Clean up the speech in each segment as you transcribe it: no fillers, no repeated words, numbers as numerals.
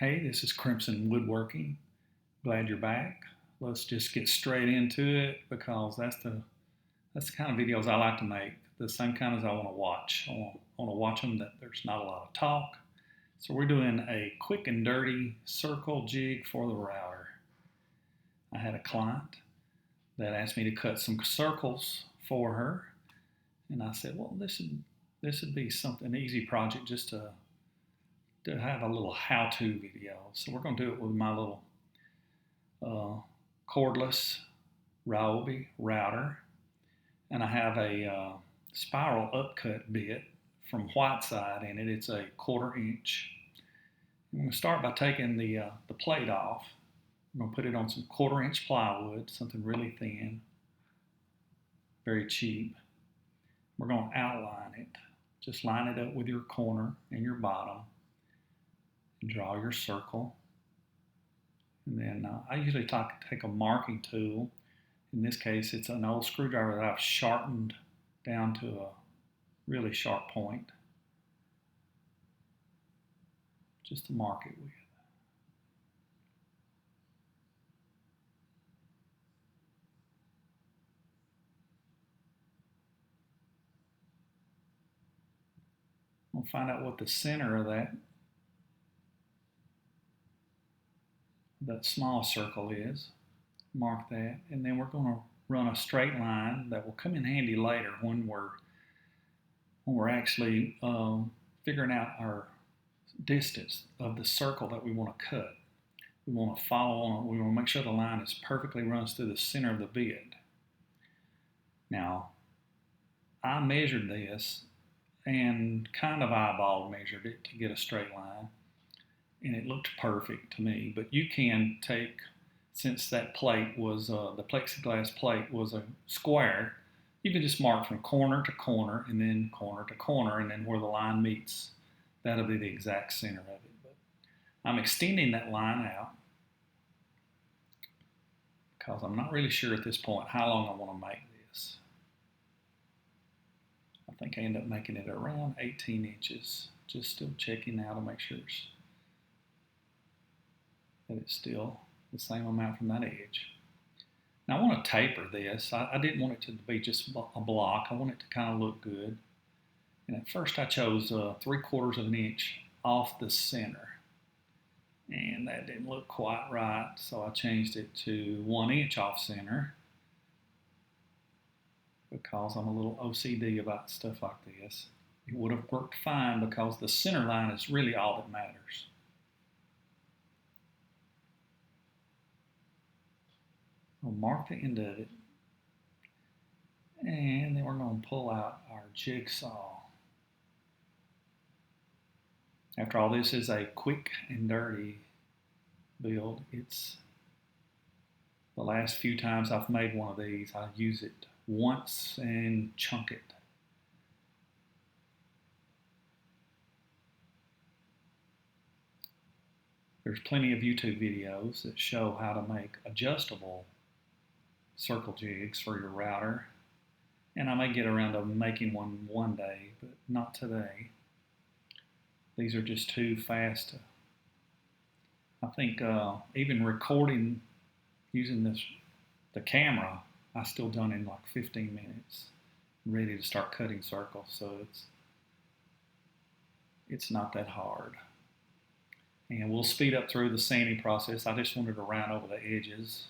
Hey, this is Crimson Woodworking. Glad you're back. Let's just get straight into it because that's the kind of videos I like to make. The same kind as I want to watch. I want to watch them that there's not a lot of talk. So we're doing a quick and dirty circle jig for the router. I had a client that asked me to cut some circles for her, and I said, well, this would be something an easy project just to have a little how-to video. So we're going to do it with my little uh, cordless Ryobi router, and I have a spiral upcut bit from Whiteside in it. It's a 1/4 inch. I'm going to start by taking the plate off. I'm going to put it on some 1/4 inch plywood, something really thin, very cheap. We're going to outline it. Just line it up with your corner and your bottom, and draw your circle. And then I usually take a marking tool. In this case, it's an old screwdriver that I've sharpened down to a really sharp point, just to mark it with. We'll find out what the center of that small circle is. Mark that, and then we're going to run a straight line that will come in handy later when we're actually figuring out our distance of the circle that we want to cut. We want to follow on. We want to make sure the line is perfectly runs through the center of the bit. Now, I measured this and kind of eyeball measured it to get a straight line, and it looked perfect to me. But you can take, since that plate was the plexiglass plate was a square, you can just mark from corner to corner and then corner to corner, and then where the line meets, that'll be the exact center of it. But I'm extending that line out because I'm not really sure at this point how long I want to make this. I think I end up making it around 18 inches. Just still checking now to make sure that it's still the same amount from that edge. Now I want to taper this. I didn't want it to be just a block. I want it to kind of look good. And at first I chose 3/4 of an inch off the center. And that didn't look quite right, so I changed it to 1 inch off center because I'm a little OCD about stuff like this. It would have worked fine because the center line is really all that matters. We'll mark the end of it, and then we're going to pull out our jigsaw. After all, this is a quick and dirty build. It's the last few times I've made one of these, I use it once and chunk it. There's plenty of YouTube videos that show how to make adjustable circle jigs for your router, and I may get around to making one day, but not today. These are just too fast. I think even recording using the camera, I still done in like 15 minutes, ready to start cutting circles. So it's not that hard. And we'll speed up through the sanding process. I just wanted to round over the edges.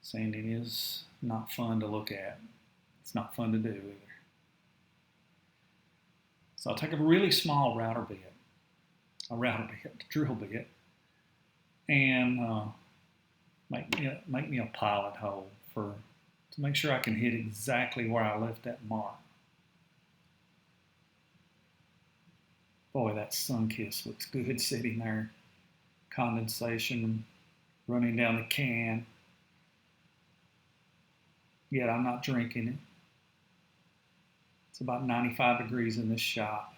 Sanding is not fun to look at. It's not fun to do either. So I'll take a really small drill bit, and make me a pilot hole to make sure I can hit exactly where I left that mark. Boy, that Sunkist looks good sitting there. Condensation running down the can. Yet I'm not drinking it. It's about 95 degrees in this shop.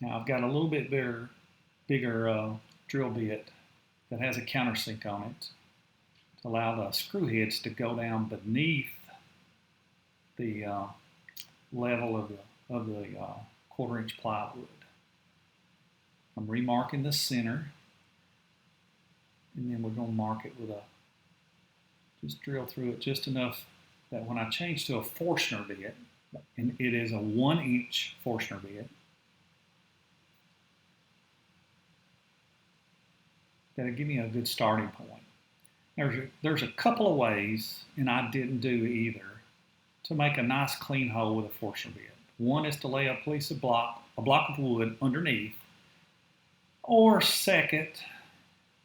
Now I've got a little bit bigger drill bit that has a countersink on it to allow the screw heads to go down beneath the level of the 1/4 inch plywood. I'm remarking the center, and then we're going to mark it with just drill through it just enough that when I change to a Forstner bit, and it is a 1-inch Forstner bit, that'll give me a good starting point. There's a couple of ways, and I didn't do either, to make a nice clean hole with a Forstner bit. One is to lay a block of wood underneath, or second,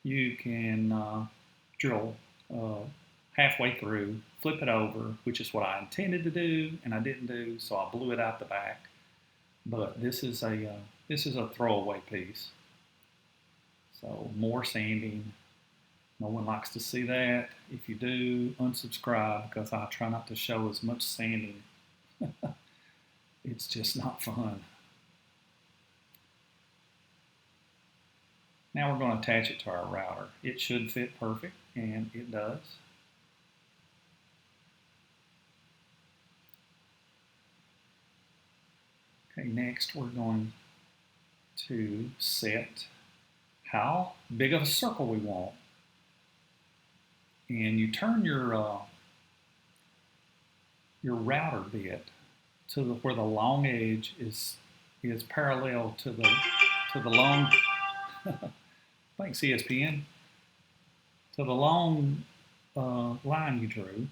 you can drill halfway through, flip it over, which is what I intended to do, and I didn't do, so I blew it out the back. But this is a throwaway piece. So more sanding. No one likes to see that. If you do, unsubscribe, because I try not to show as much sanding. It's just not fun. Now we're going to attach it to our router. It should fit perfect, and it does. Okay, next we're going to set how big of a circle we want. And you turn your router bit to where the long edge is parallel to the long thanks ESPN, to the long line you drew,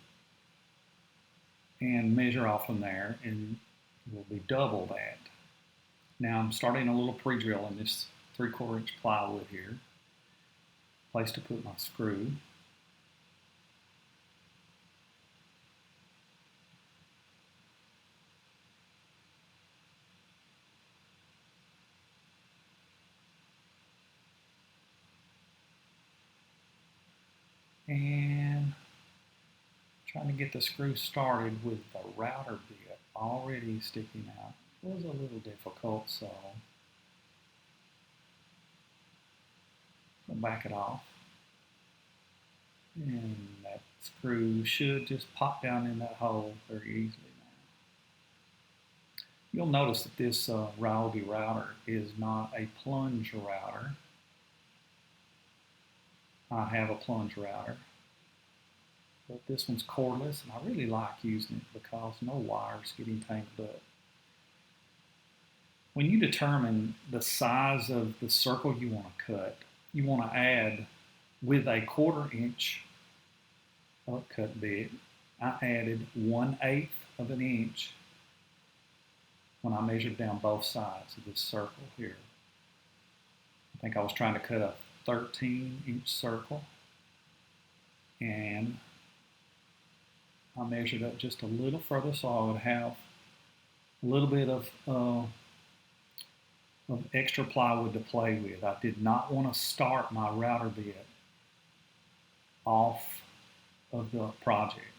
and measure off from there, and it will be double that. Now I'm starting a little pre-drill in this 3/4 inch plywood here. Place to put my screw. And trying to get the screw started with the router bit already sticking out. It was a little difficult, so I'll back it off. And that screw should just pop down in that hole very easily now. You'll notice that this Ryobi router is not a plunge router. I have a plunge router, but this one's cordless, and I really like using it because no wires getting tangled up. When you determine the size of the circle you want to cut, you want to add with a 1/4 inch upcut bit. I added 1/8 of an inch when I measured down both sides of this circle here. I think I was trying to cut a 13-inch circle, and I measured up just a little further so I would have a little bit of extra plywood to play with. I did not want to start my router bit off of the project.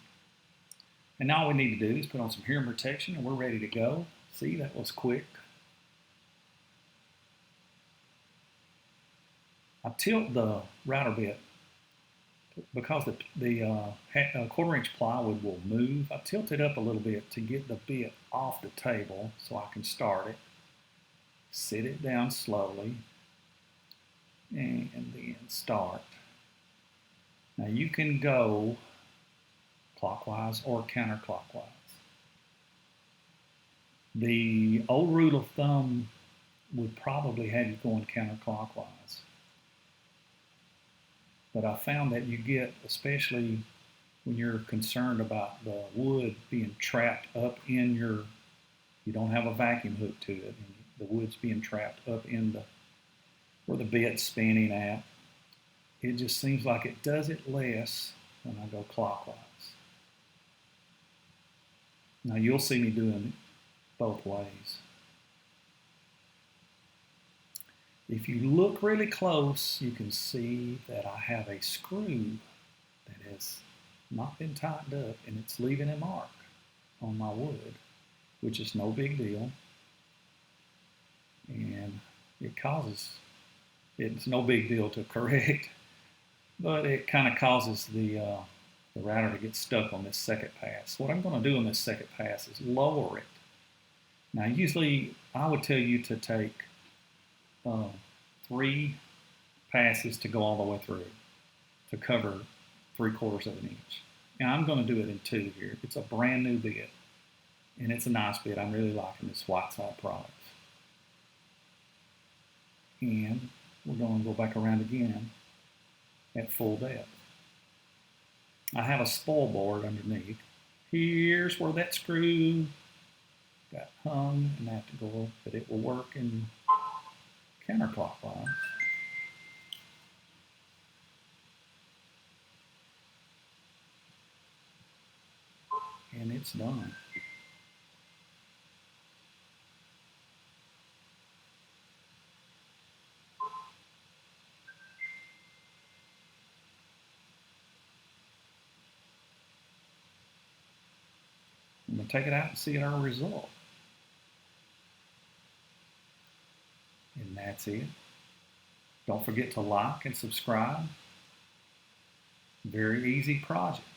And now all we need to do is put on some hearing protection, and we're ready to go. See, that was quick. I tilt the router bit because the 1/4 inch plywood will move. I tilt it up a little bit to get the bit off the table so I can start it. Sit it down slowly, and then start. Now you can go clockwise or counterclockwise. The old rule of thumb would probably have you going counterclockwise. But I found that you get, especially when you're concerned about the wood being trapped up in you don't have a vacuum hook to it, and the wood's being trapped up in where the bit's spinning at. It just seems like it does it less when I go clockwise. Now you'll see me doing it both ways. If you look really close, you can see that I have a screw that has not been tightened up, and it's leaving a mark on my wood, which is no big deal. And it's no big deal to correct, but it kind of causes the router to get stuck on this second pass. What I'm going to do on this second pass is lower it Now, usually I would tell you to take uh, 3 passes to go all the way through to cover 3/4 of an inch. And I'm going to do it in 2 here. It's a brand new bit, and it's a nice bit. I'm really liking this Whiteside product. And we're going to go back around again at full depth. I have a spoil board underneath. Here's where that screw got hung, and I have to go, but it will work in counterclockwise. And it's done. I'm going to take it out and see our result. And that's it. Don't forget to like and subscribe. Very easy project.